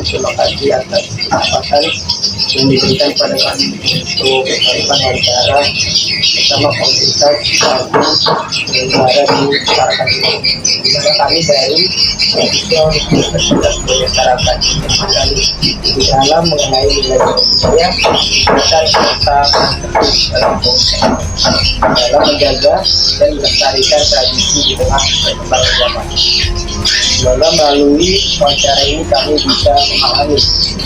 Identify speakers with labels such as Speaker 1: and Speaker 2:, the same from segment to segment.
Speaker 1: itu lokasi atas kesempatan yang diberikan pada kami untuk melakukan wawancara bersama komunitas negara di masyarakat ini. Di mana kami dari official Universitas Masyarakat sekali di dalam mengenai nilai budaya dan serta dalam menjaga dan melestarikan tradisi di tengah perkembangan zaman. Semoga melalui wawancara ini kami bisa memahami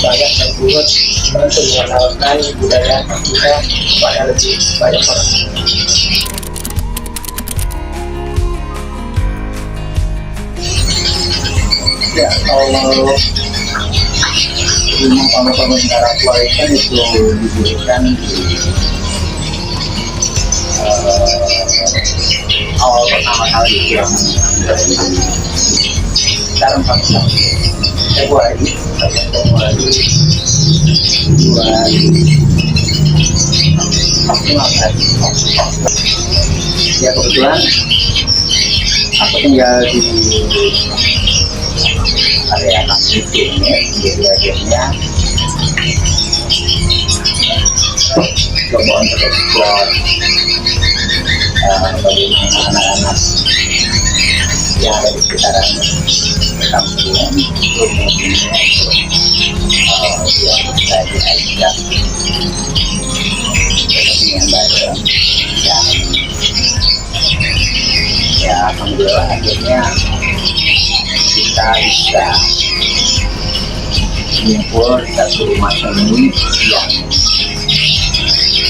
Speaker 1: banyak dan turut untuk mengenalkan budaya kita pada lebih banyak orang. Ya, kalau negara Croatia itu didirikan di awal pertama kali yang dari sekarang 4 Februari 2015. Ya kebetulan aku tinggal di area kampus ini, jadi akhirnya coba untuk explore bagaimana anak-anak yang ada di sekitaran kampus ini yang bisa diajak dengan baik ya alhamdulillah akhirnya kita bisa mengumpul di satu rumah seni yang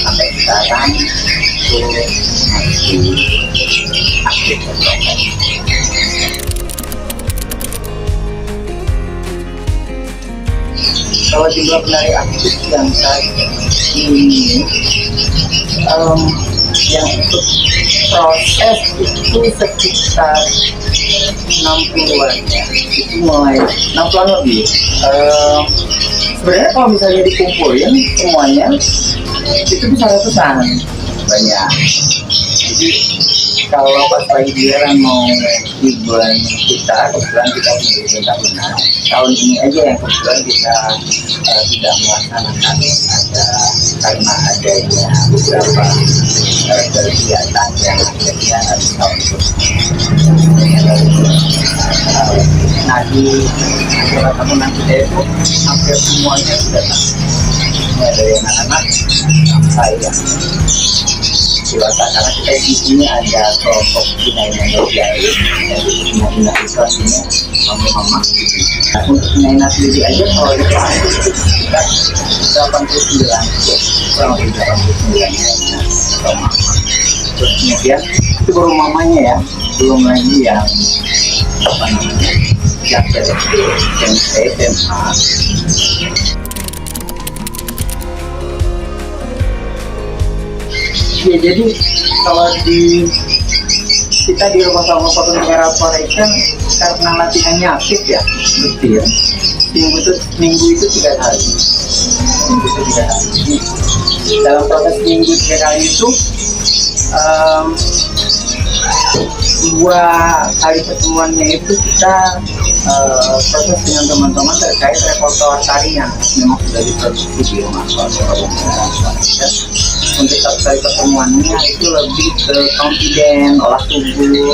Speaker 1: sampai sekarang itu masih aktif berproses. Kalau jumlah penari aktif yang saat ini yang ikut proses itu sekitar 60-an ya, itu mulai 60-an lebih. Sebenarnya kalau misalnya dikumpulin semuanya itu bisa ratusan banyak. Jadi kalau pas lagi giliran mau liburan kita, kebetulan kita punya liburan tahunan. Tahun ini aja yang kebetulan kita tidak melaksanakan karena adanya beberapa kegiatan yang akhirnya harus tahun nah di acara tahunan kita itu hampir semuanya sudah mulai dari anak-anak sampai yang dewasa, karena kita di sini ada kelompok penyanyi jahit dan penyanyi itu artinya mama-mama. Nah, untuk penyanyi sendiri aja kalau itu sekitar 89 kurang lebih 89 atau mama. Terus kemudian itu baru mamanya ya, belum lagi yang apa namanya yang SMP, SMA. Ya, jadi kalau kita di rumah sama foto negara Corporation karena latihannya aktif ya, betul ya. Minggu itu 3 kali. Jadi, dalam proses minggu 3 kali itu 2 kali pertemuannya itu kita proses dengan teman-teman terkait repertoar tari yang memang sudah diproduksi di rumah Corporation. Untuk satu kali pertemuannya itu lebih ke confident, olah tubuh,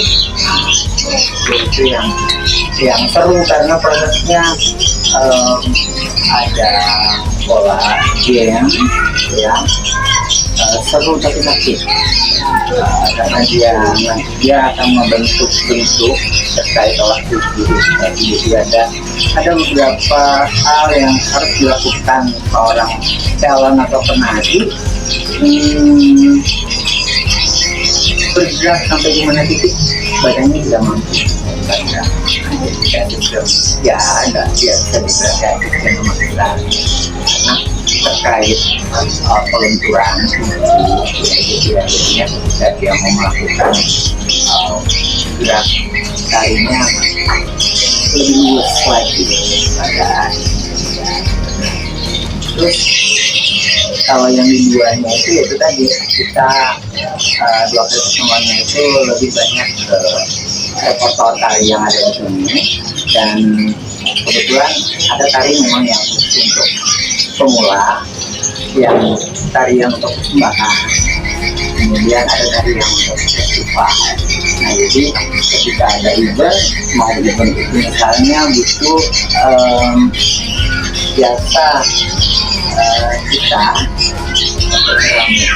Speaker 1: itu yang seru karena prosesnya ada pola game yang seru tapi sakit karena dia akan membentuk terkait olah tubuh. Jadi ada beberapa hal yang harus dilakukan seorang calon atau penari bergerak sampai di mana titik badannya tidak mampu karena ya enggak biasa diberkati dengan masalah karena terkait peluncuran jadi akhirnya ketika dia mau melakukan gerak tarinya lebih luas lagi pada terus kalau yang diduanya itu tadi kita 2 kali pertemuannya itu lebih banyak ke repertoar tari yang ada di sini dan kebetulan ada tari memang yang untuk pemula, yang tari yang untuk persembahan, kemudian ada tari yang untuk festival. Nah jadi ketika ada event, mau event itu misalnya butuh biasa kita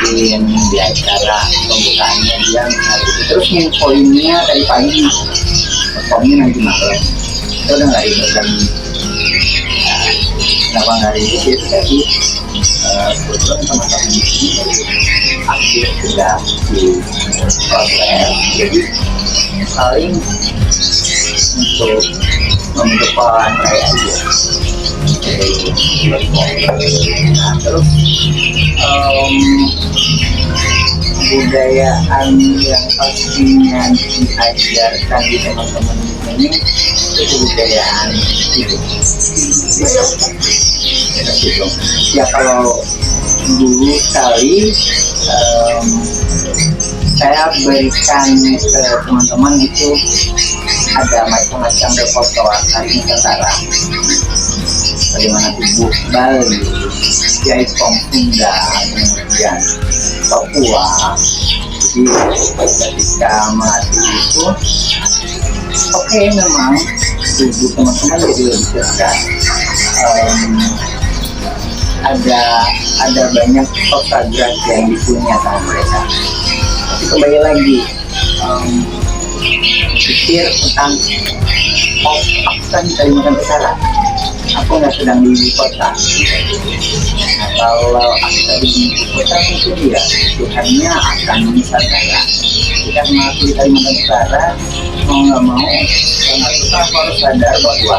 Speaker 1: mungkin di acara pembukaannya dia harus terus nginfoinnya dari pagi, performnya nanti malam, itu udah nggak ribet lagi. Kenapa nggak ribet itu tadi kebetulan teman-teman di sini aktif sudah di proses, jadi paling untuk membentukkan kayak aja. Nah, terus budayaan yang pastinya diajarkan di teman-teman ini itu kebudayaan hidup. Ya kalau dulu sekali saya berikan ke teman-teman itu ada macam-macam repertoire tari Nusantara, bagaimana tubuh Bali, Jaipong Sunda, kemudian Papua. Jadi ketika melatih itu, oke, memang tubuh teman-teman jadi lebih cerdas. Ada banyak program yang dipunya sama mereka. Tapi kembali lagi, pikir tentang aku kan di Kalimantan Utara, aku nggak sedang di ibu kota. Nah, kalau aku tadi di ibu kota mungkin ya Tuhannya akan Nusantara. Jika aku di Kalimantan Utara, mau nggak mau, aku harus sadar bahwa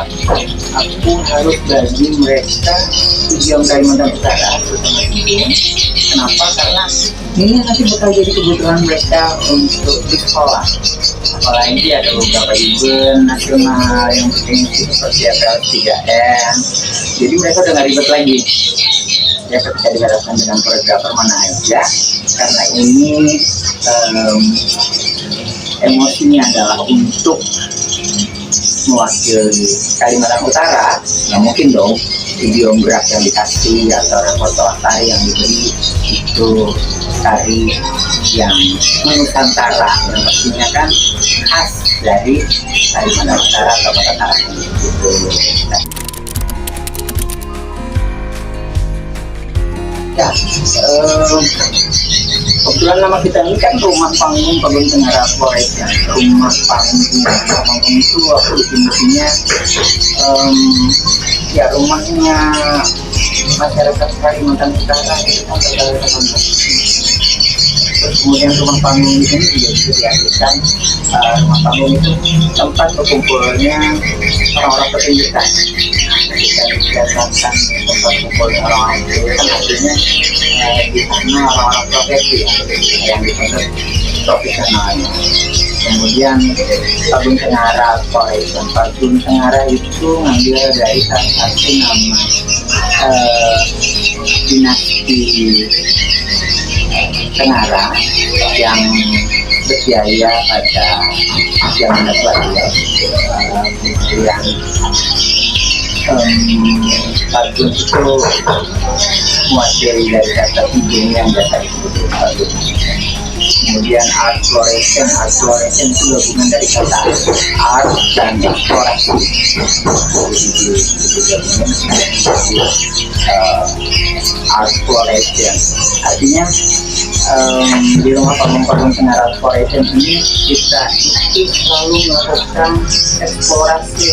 Speaker 1: aku harus bagi mereka tujuan Kalimantan Utara terutama itu. Kenapa? Karena ini nanti bakal jadi kebutuhan mereka untuk di sekolah. Apalagi ada beberapa event nasional yang berfungsi seperti APL 3M. Jadi mereka udah nggak ribet lagi. Ya ketika dihadapkan dengan koreografer mana aja, karena ini emosinya adalah untuk mewakili Kalimantan Utara, nggak mungkin dong video gerak yang dikasih atau repertoire tari yang diberi itu tari yang Nusantara, yang pastinya kan khas dari Kalimantan Utara atau Kota Tarang gitu. Ya, kebetulan nama kita ini kan Rumah Panggung Paguyuban Tengara Flores ya. Rumah Panggung itu aku definisinya ya rumahnya masyarakat Kalimantan Utara itu kan berbagai macam. Terus kemudian rumah panggung di sini juga bisa diartikan rumah panggung itu tempat berkumpulnya orang-orang pertunjukan. Ketika dikatakan tempat kumpulnya orang-orang pertunjukan, artinya di sana orang-orang profesi yang dibentuk profesionalnya. Kemudian Paguyuban Tengara Corporation. Paguyuban Tengara itu ngambil dari salah satu nama dinasti Tengara yang berjaya pada zaman Belanda. Kemudian Paguyuban itu mewakili dari kata hidung yang biasa disebut Paguyuban. Kemudian art floration itu gabungan dari kata art dan eksplorasi. Art floration artinya di rumah Paguyuban Tengara Corporation ini kita itu selalu melakukan eksplorasi,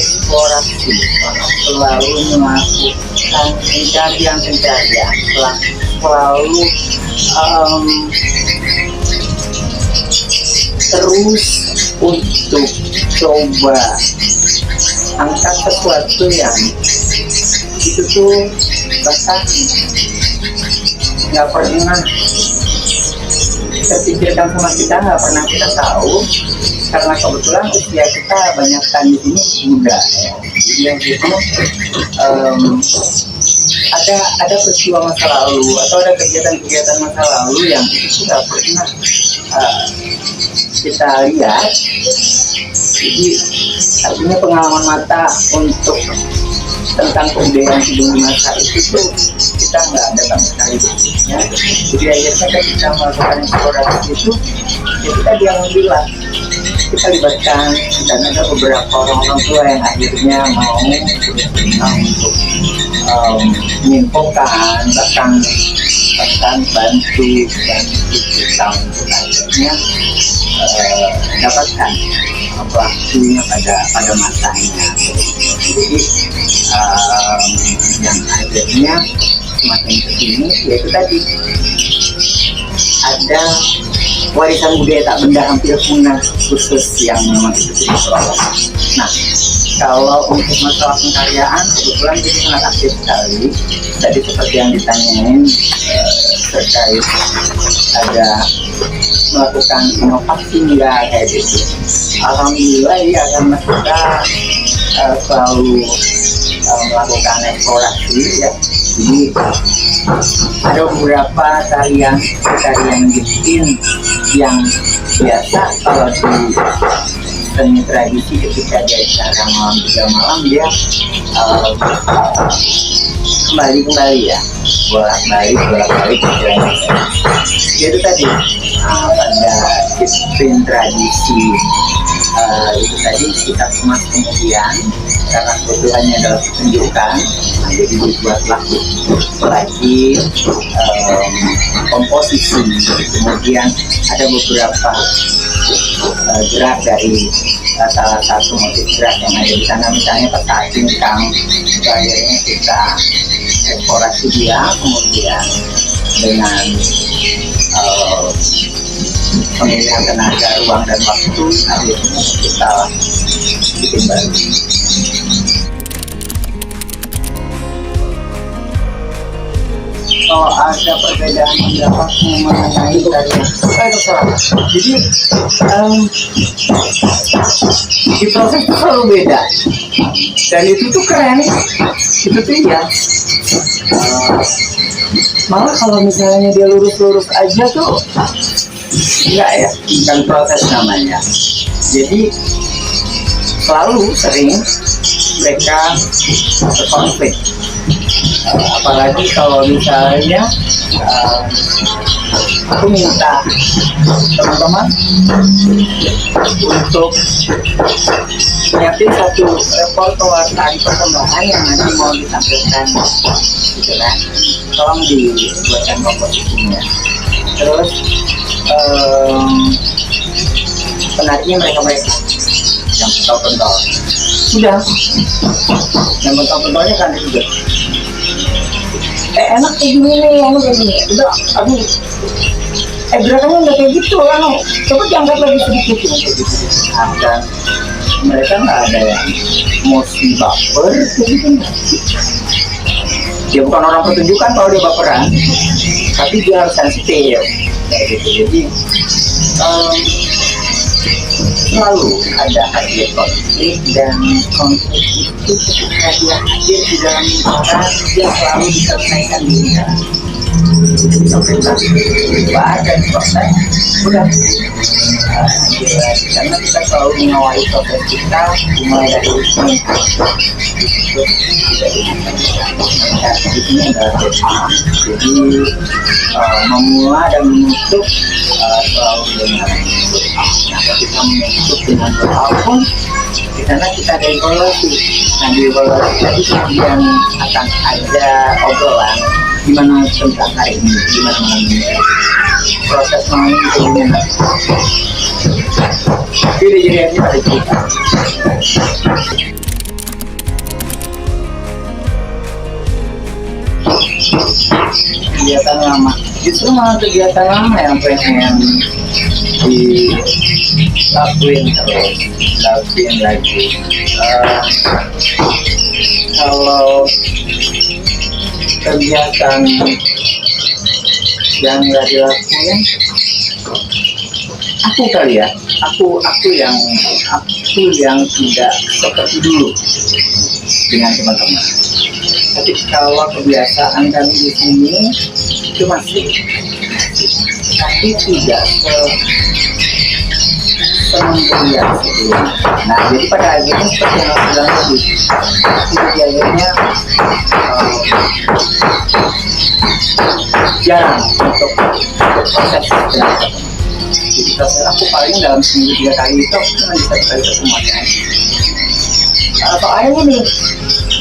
Speaker 1: selalu melakukan pencarian, selalu terus untuk coba angkat sesuatu yang itu tuh bahkan nggak pernah terpikirkan sama kita, nggak pernah kita tahu, karena kebetulan usia kita banyak kan di sini muda ya. Jadi yang itu ada peristiwa masa lalu atau ada kegiatan-kegiatan masa lalu yang itu sudah pernah kita lihat. Jadi artinya pengalaman mata untuk tentang kebudayaan Kidung di masa itu tuh kita nggak ada sama sekali basicnya. Jadi akhirnya ketika melakukan eksplorasi itu ya kita diam bilang kita libatkan, dan ada beberapa orang tua yang akhirnya mau untuk menginfokan bahkan bantu kita untuk akhirnya dapatkan waktunya pada masanya. Jadi yang akhirnya semakin kesini yaitu tadi ada warisan budaya tak benda hampir punah khusus yang memang itu diperoleh. Nah, kalau untuk masalah pengkaryaan kebetulan kita sangat aktif sekali. Tadi seperti yang ditanyain terkait ada melakukan inovasi enggak kayak gitu. Alhamdulillah ya, karena kita selalu melakukan eksplorasi ya. Jadi ada beberapa tarian bikin yang biasa kalau di seni tradisi ketika dia acara malam 3 malam dia kembali ya bolak-balik istilahnya. Itu tadi pada disiplin tradisi itu tadi kita kemas kemudian karena kebutuhannya adalah pertunjukan, jadi dibuatlah lagi komposisi. Kemudian ada beberapa gerak dari salah satu motif gerak yang ada di sana, misalnya peta bintang. Akhirnya kita eksplorasi dia, kemudian dengan pemilihan tenaga, ruang dan waktu akhirnya kita bikin baru. Kalau ada perbedaan pendapat mengenai tarian, jadi di proses itu selalu beda, dan itu tuh keren, itu tuh ya. Malah kalau misalnya dia lurus-lurus aja tuh enggak ya, bukan proses namanya. Jadi selalu sering mereka berkonflik. Apalagi kalau misalnya aku minta teman-teman untuk nyiapin satu repertoire tari perkembangan yang nanti mau ditampilkan gitu kan, tolong dibuatkan komposisinya. Terus penarinya mereka yang pentol-pentol sudah, yang pentol-pentolnya kan juga enak kayak gini nih, udah aduh gerakannya nggak kayak gitu kan, coba diangkat lagi sedikit kayak gitu. Dan mereka nggak ada yang emosi baper kayak gitu. Dia bukan orang pertunjukan kalau dia baperan, tapi dia harus sensitif kayak gitu. Jadi selalu ada hadir konflik, dan konflik itu ketika dia hadir di dalam lingkaran dia selalu diselesaikan di lingkaran. Sampai ada proses udah karena kita selalu mengawali proses kita mulai dari ujung itu di sini adalah doa. Jadi memulai dan menutup selalu dengan doa. Nah, ketika menutup dengan doa pun di sana kita ada evaluasi. Nah, di evaluasi tadi kemudian akan ada obrolan gimana tentang hari ini, gimana malam ini, proses malam ini gimana. Jadi ini ada cerita. Kegiatan lama, justru malah kegiatan lama yang pengen dilakuin lagi. Kalau kegiatan yang nggak dilakuin, aku kali ya, aku yang tidak seperti dulu dengan teman-teman. Tapi kalau kebiasaan kami di sini itu masih, tapi tidak senang kuliah gitu. Nah jadi pada akhirnya seperti yang aku bilang tadi, jadi akhirnya jarang untuk proses belajar. Jadi proses aku paling dalam seminggu 3 kali itu aku cuma bisa 1 kali ketemuannya aja. Soalnya nih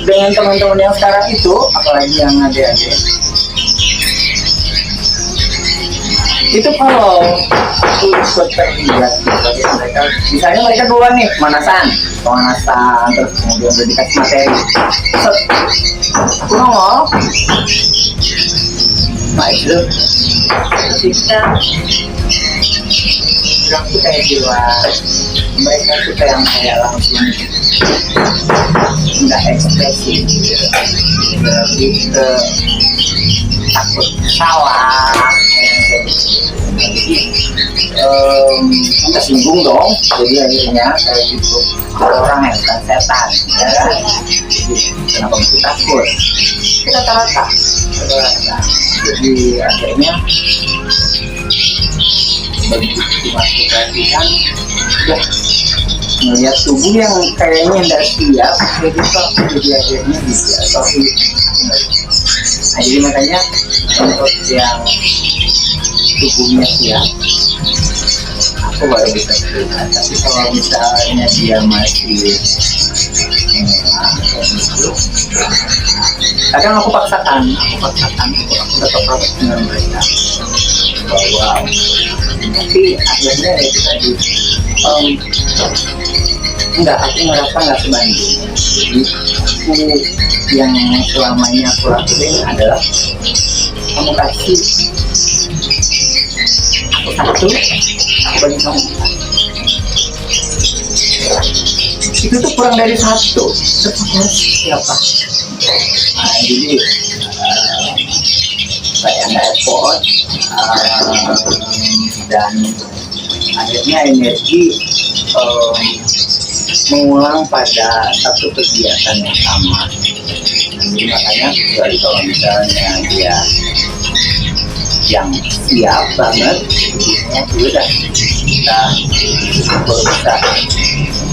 Speaker 1: dengan teman-teman yang sekarang itu, apalagi yang adik-adik, itu kalau aku ikut terlibat sebagai mereka, misalnya mereka duluan nih pemanasan, terus kemudian udah dikasih materi, aku nongol, nah itu kita bilang tuh kayak di luar, mereka tuh kayak langsung nggak ekspresi gitu, lebih ke takut salah jadi tersinggung dong, jadi akhirnya kayak gitu orang yang bukan setan ya kan, jadi kenapa mesti takut, kita rata-rata jadi akhirnya begitu masuk perhatikan udah melihat tubuh yang kayaknya tidak siap jadi akhirnya dibiasakan. Nah jadi makanya untuk yang tubuhnya siap aku baru bisa terima, tapi kalau misalnya dia masih kadang aku paksakan aku tetap proses dengan mereka bahwa tapi akhirnya itu tadi aku merasa nggak sebanding. Jadi aku yang selama ini aku lakuin adalah kamu kasih aku 1, aku bagi kamu 4. Itu tuh kurang dari 1 terus siapa? Nah, jadi saya nggak effort dan akhirnya energi mengulang pada satu kegiatan yang sama. Jadi makanya kecuali kalau misalnya dia yang siap banget, ya sudah kita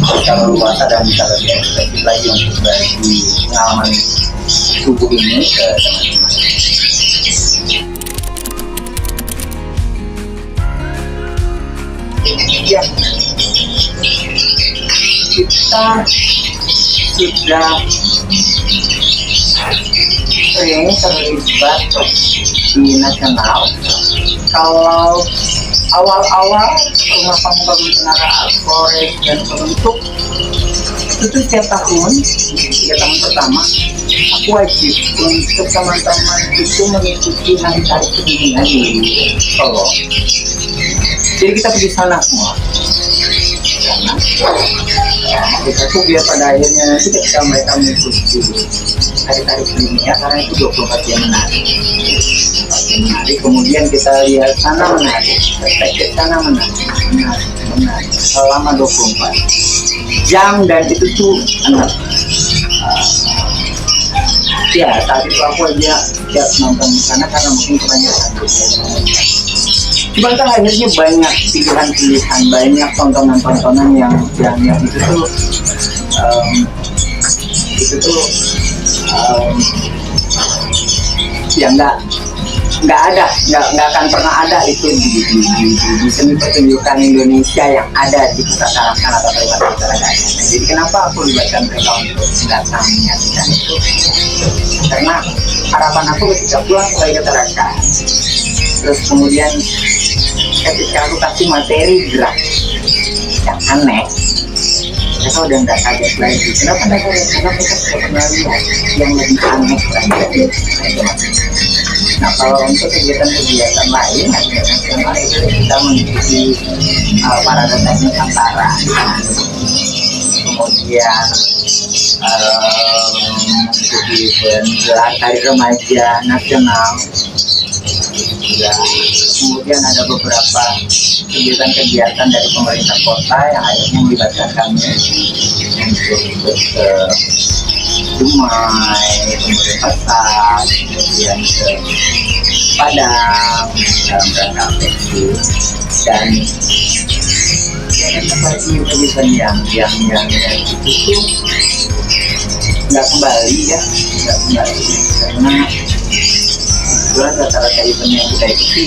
Speaker 1: bisa leluasa dan bisa lebih ekspresif lagi untuk berbagi pengalaman tubuh ini ke teman-teman. Ya, kita sudah sering terlibat di nasional. Kalau awal-awal rumah panggung tenaga Polres dan terbentuk itu setiap tahun 3 tahun pertama aku wajib untuk teman-teman itu mengikuti hari tarik kedinginan di Solo. Jadi kita pergi sana semua karena kita tuh biar pada akhirnya nanti ketika mereka mengikuti hari tarik kedinginan karena itu 24 jam menarik. Kemudian kita lihat sana menarik, perspektif sana menarik selama 24 jam dan itu tuh ya saat itu aku aja tiap nonton di sana karena mungkin kebanyakan cuma kan akhirnya banyak pilihan-pilihan, banyak tontonan-tontonan yang itu tuh ya nggak akan pernah ada itu di seni pertunjukan Indonesia yang ada di pusat Tarakan atau Kalimantan Utara. Jadi kenapa aku libatkan mereka untuk datang menyaksikan itu? Karena harapan aku ketika pulang ke Tarakan, terus kemudian ketika aku kasih materi gerak yang aneh, mereka udah nggak kaget lagi. Kenapa mereka sudah pernah lihat yang lebih aneh lagi? Nah kalau untuk kegiatan-kegiatan lain, itu kita mengikuti parade teknik antara, kemudian mengikuti event hari remaja nasional, kemudian ada beberapa kegiatan-kegiatan dari pemerintah kota yang akhirnya melibatkan kami untuk ikut ke Dumai, kemudian Pasar, kemudian ke Padang dalam rangka festival dan event yang itu tuh nggak kembali ya, nggak kembali karena kebetulan rata-rata event yang kita ikuti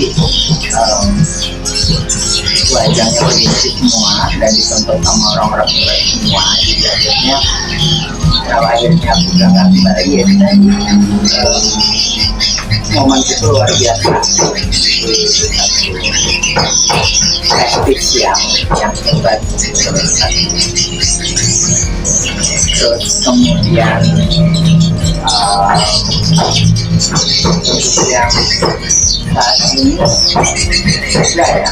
Speaker 1: wajahnya prinsip semua dan ditonton sama orang-orang baik semua, jadi akhirnya kalau akhirnya aku udah nggak kembali ya tadi momen itu luar biasa. Itu satu praktis yang hebat. Terus kemudian yang saat ini sudah ya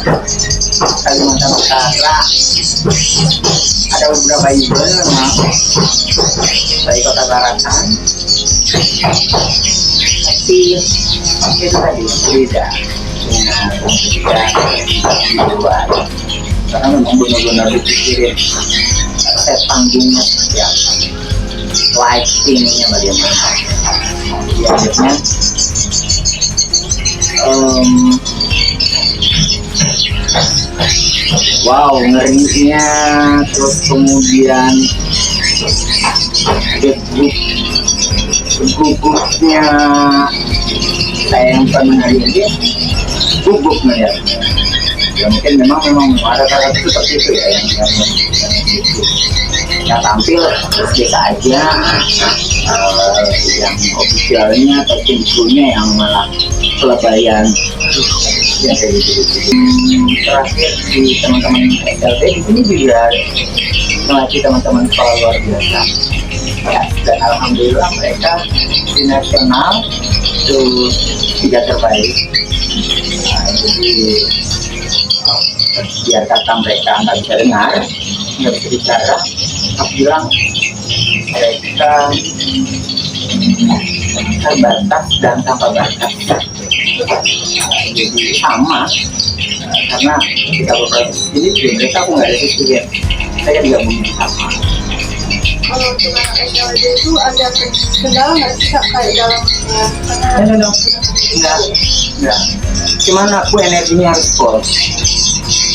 Speaker 1: Kalimantan Utara ada beberapa event memang dari Kota Tarakan, tapi itu tadi beda dengan ketika di luar karena memang benar-benar dipikirin set panggungnya seperti apa, lightingnya bagaimana, ya akhirnya wow ngerinya, terus kemudian gugupnya saya yang pernah lihat gugup melihatnya. Ya mungkin memang ada cara seperti itu ya yang itu yang tampil terus biasa aja, yang ofisialnya atau pintunya yang malah kelebayan yang kayak gitu. Terakhir di teman-teman SLT di sini juga melatih teman-teman sekolah luar biasa ya, dan alhamdulillah mereka di nasional itu 3 terbaik. Nah, jadi biar kata mereka nggak bisa dengar, nggak bisa bicara, aku bilang mereka terbatas dan tanpa batas. Jadi sama, karena kita berproses ini mereka aku nggak ada sesuatu, saya juga mungkin sama.
Speaker 2: Kalau dengan SLD itu ada kendala nggak sih kayak dalam
Speaker 1: enggak. Cuman aku energinya harus full.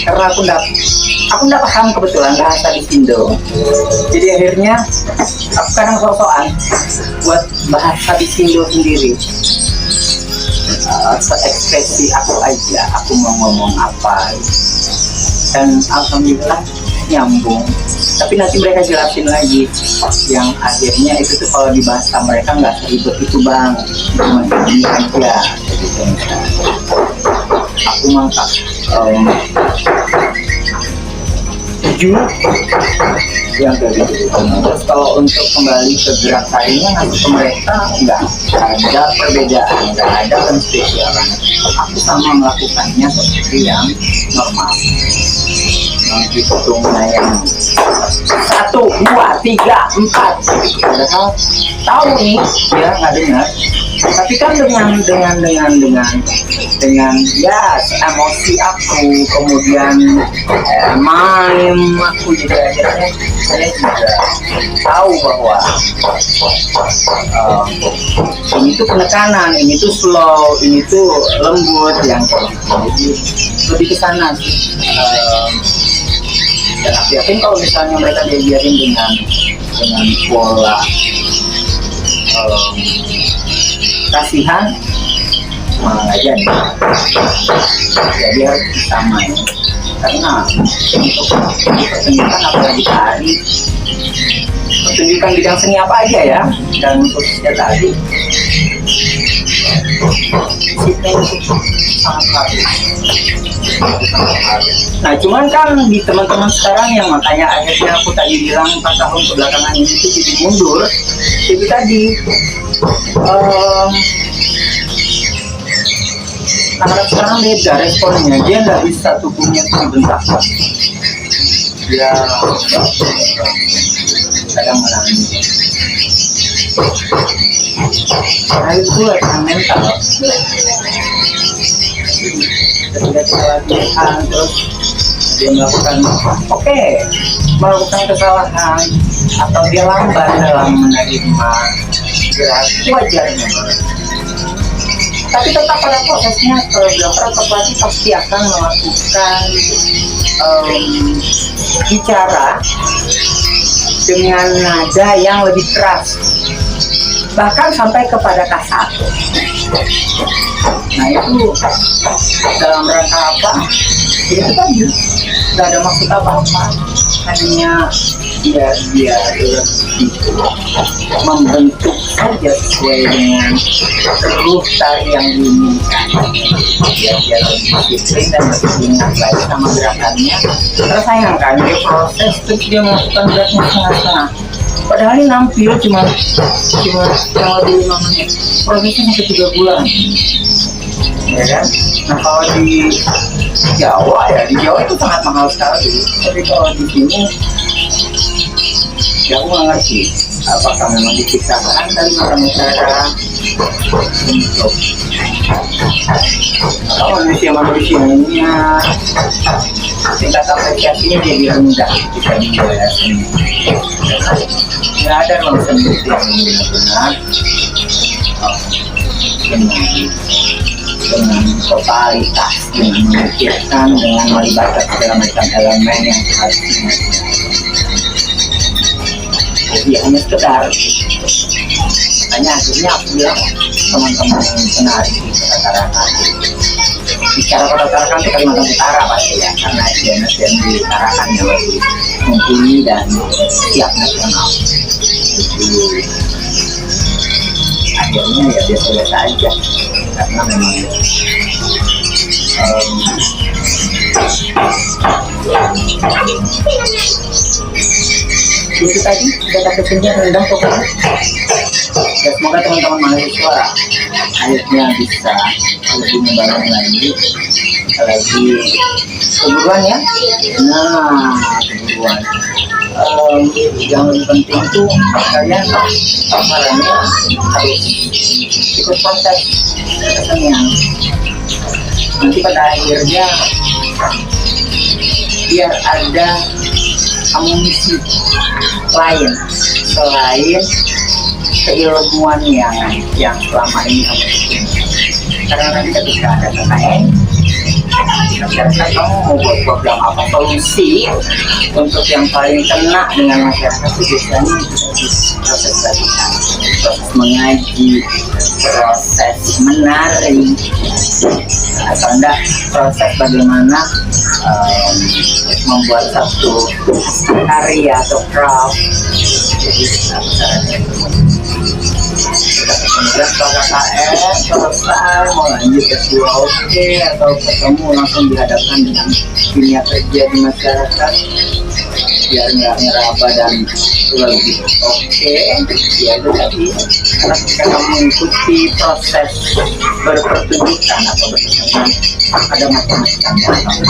Speaker 1: Karena aku nggak paham kebetulan bahasa di Indo. Jadi akhirnya aku kadang sosokan buat bahasa di Indo sendiri. Seekspresi aku aja, aku mau ngomong apa. Dan alhamdulillah nyambung. Tapi nanti mereka jelasin lagi yang akhirnya itu tuh kalau di bahasa mereka nggak seribet itu bang, cuma ini aja gitu. Aku mantap 7 yang kayak gitu. Terus kalau untuk kembali ke gerak tarinya nanti ke mereka nggak ada perbedaan, nggak ada penspesialan. Aku sama melakukannya seperti yang normal. Hitungnya yang 1, 2, 3, 4 padahal tahu nih ya nggak dengar, tapi kan dengan ya emosi aku kemudian main aku juga akhirnya saya juga tahu bahwa ini tuh penekanan, ini tuh slow, ini tuh lembut yang jadi lebih ke sana sih. Dan aku yakin kalau misalnya mereka diajarin dengan pola kasihan malah nggak jadi harus disamain, karena untuk pertunjukan apalagi tari, pertunjukan bidang seni apa aja ya, dan khususnya tadi disiplin itu sangat harus. Nah cuman kan di teman-teman sekarang yang makanya akhirnya aku tadi bilang 4 tahun kebelakangan ini tuh jadi mundur, itu tadi anak sekarang beda responnya, dia nggak bisa tubuhnya tuh dibentakkan, dia kadang menangis. Nah itu latihan mental. Ketika kita latihan terus dia melakukan melakukan kesalahan atau dia lambat dalam menerima gerak, wajarnya. Tapi tetap pada prosesnya, kalau belajar pelatih pasti akan melakukan bicara dengan nada yang lebih keras, bahkan sampai kepada kasar. Nah itu dalam rangka apa? Itu tadi nggak ada maksud apa-apa, hanya dia lebih membentuk saja sesuai dengan ruh tari yang diinginkan. Dia lebih disiplin dan lebih ingat lagi sama gerakannya. Terus sayangkan dia proses terus dia melakukan gerakan setengah-setengah. Padahal ini nampil cuma lebih 5 menit. Prosesnya sampai 3 bulan. Ya kan? Nah kalau di Jawa itu sangat mahal sekali. Tapi kalau di sini ya aku nggak ngerti apakah memang diciptakan dari cara untuk manusia-manusianya tingkat apresiasinya jadi rendah jika dibayar seni. Nggak ada ruang seni yang benar-benar dengan totalitas, dengan memikirkan, dengan melibatkan segala macam elemen yang harusnya. Jadi hanya sekedar, hanya akhirnya aku bilang teman-teman penari rata-rata bicara rata-rata itu Kalimantan Utara pasti ya, karena dia yang diutarakannya lebih mumpuni dan siap nasional. Jadi akhirnya ya biasa-biasa aja, karena memang itu tadi data kecilnya rendah pokoknya. Ya, semoga teman-teman mahasiswa akhirnya bisa lebih membangun lagi keguruan ya. Nah keguruan yang lebih penting itu kalian sarannya harus ikut proses kesenian. Nanti pada akhirnya biar ada amunisi lain selain keilmuan yang selama ini kamu bikin. Karena nanti ketika ada KKN, masyarakat kamu mau buat program apa, solusi untuk yang paling kena dengan masyarakat itu biasanya proses latihan, proses mengaji, proses menari, atau enggak proses bagaimana membuat satu karya atau craft. Jadi caranya kemudian setelah KKN selesai mau lanjut S2 oke, atau ketemu langsung dihadapkan dengan dunia kerja di masyarakat biar nggak ngeraba dan lebih oke. Ya itu tadi, karena ketika kamu mengikuti proses berpertunjukan atau berkesenian ada macam-macam yang kamu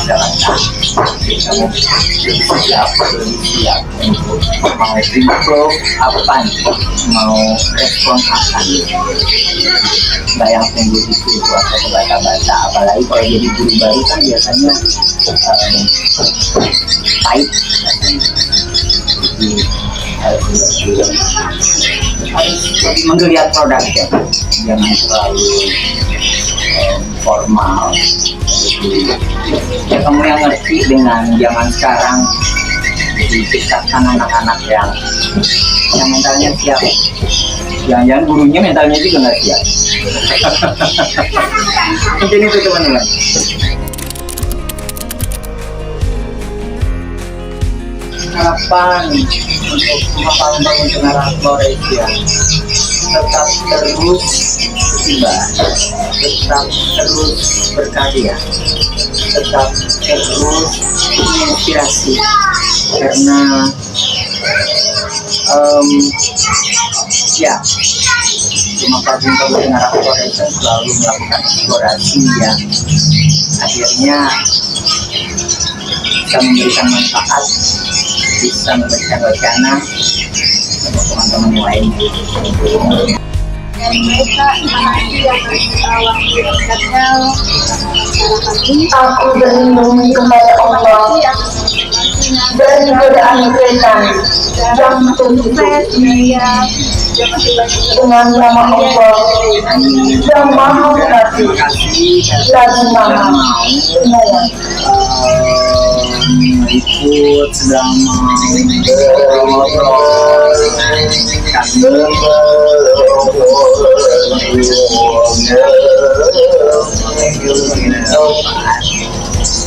Speaker 1: jalankan. Jadi kamu lebih siap untuk mau improve apa nih, mau respon apa nih, nggak yang tunggu di situ atau kebaca-baca. Apalagi kalau jadi guru baru kan biasanya pahit. Jadi harus lebih menggeliat produknya, jangan terlalu formal. Jadi ya kamu yang ngerti dengan zaman sekarang, jadi ciptakan anak-anak yang mentalnya siap. Jangan-jangan gurunya mentalnya juga nggak siap. Mungkin itu teman-teman. Harapan untuk membangun pengarah Floresia tetap terus tiba, tetap terus berkarya, tetap terus menginspirasi, karena ya cuma Paguyuban Pengarah Floresia selalu melakukan eksplorasi yang akhirnya bisa memberikan manfaat, bisa memberikan wacana untuk teman-teman yang lain.
Speaker 2: Dan mereka masih yang waktu dekatnya
Speaker 3: Aku berlindung kepada Allah dari godaan setan yang
Speaker 2: sukses, ya ada masing-masing
Speaker 3: dengan nama Allah yang maha kasih
Speaker 1: terima kasih
Speaker 3: lagi maha
Speaker 1: mau
Speaker 3: penyayang.
Speaker 1: ikut sedang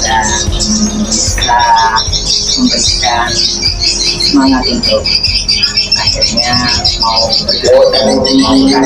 Speaker 1: dan bisa memberikan semangat untuk akhirnya mau bergabung mau karya.